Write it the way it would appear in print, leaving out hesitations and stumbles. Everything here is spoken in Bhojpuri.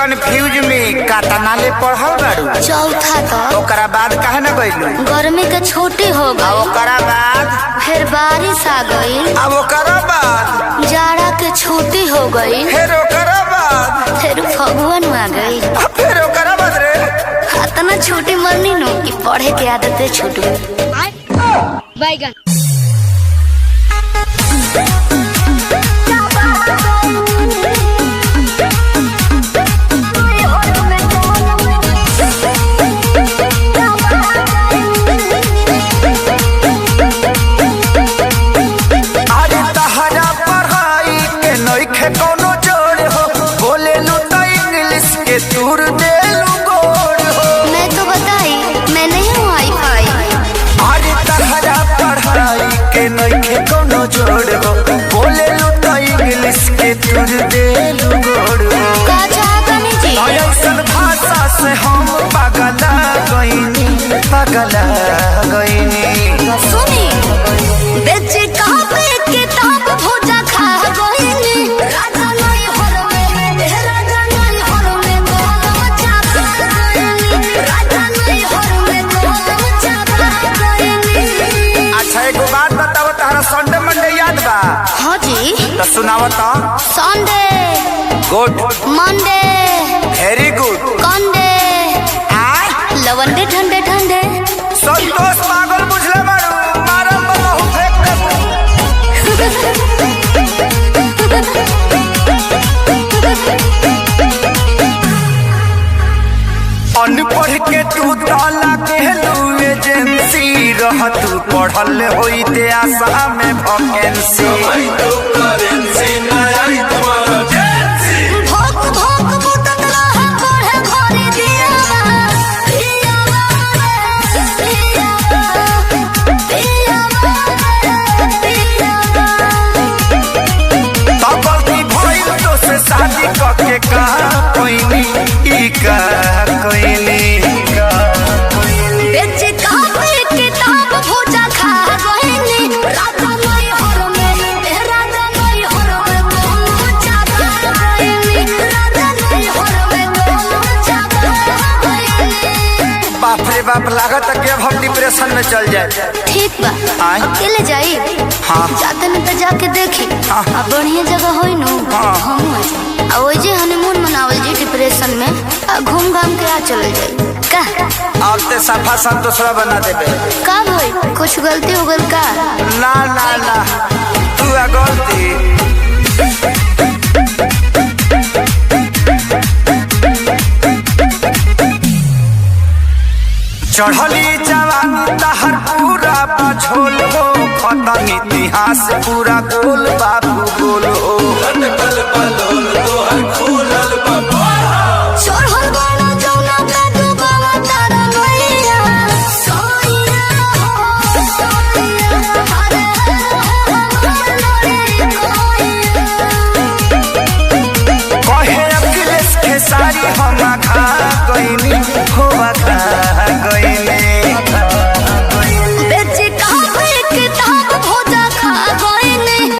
कंफ्यूज में कातना ले पढ़ल बारू? चौथा तक। ओकरा बाद काहे न गइलू? गर्मी के छुट्टी हो गई। ओकरा बाद फिर बारिश आ गई। अब ओकरा बाद जाड़ा के छुट्टी हो गई। फिर ओकरा बाद फिर फगुन आ गई। फिर ओकरा बाद रे इतना छुट्टी मरनी नो कि पढ़े के आदत छूट गई। बैगन कोनो जोड़ हो, बोले लू तो इंग्लिश के तूर दे लू गोड़ हो। मैं तो बताई मैं नहीं हूँ वाईफाई। अरे तहरा पढ़ाई के नहीं कोनो जोड़ हो, बोले लू तो इंग्लिश के तूर दे लू गोड़ हो। का चाहतनी जी? ऐसन भाषा से हम पगला गईनी, पगला गईनी। सुनी बेच कापे किताब भोजा खा गईनी। राजा नहीं हर में, राजा नहीं हर में गोलम चापा गईनी। राजा नहीं हर में गोलम चापा गईनी। अच्छा एगो बात बताओ, तारा संडे मंडे याद बा? हाँ जी। तो सुनाओ तो। Sunday, good, Monday, very good, कंडे, लवंडे ठंडे ठंडे। संतोष पागल बुझले बारू, मारम बहु फेंक देबू। अनपढ़ के तू ताला कहलू एजेंसी, रह तू पढ़ल होइते आशा में वैकेंसी। भोक भोक बुतत रह पढ़े भरी दिया। पिया पिया पिया तब की भइल तो से शादी करके कहा कोइनी, ई का कोइनी। बेच कापे किताब भोजा खा गईनी। राजा नहीं हर में, राजा नहीं हर में गोलम चापा गईनी। राजा नहीं हर में गोलम चापा गईनी। बाप रे बाप, लागत कि अब हम डिप्रेशन में चल जाए। ठीक बा, आय? अकेले जाई? हाँ। जाते न तो जाके देखी। हाँ। अब बढ़िया जगह होई नु। हाँ। हम आ ओजे हनीमून मनावल जी डिप्रेशन में। आ घूम घाम के आ चल जाई का? अब ते सफा संतोषवा बना देबे। का भाई कुछ गलती हो गल का? ना ना ना, तू आ गलती। चढ़ली जवानी तहर पूरा बझोल हो, खत्म इतिहास पूरा गोल बाबू गोल हो।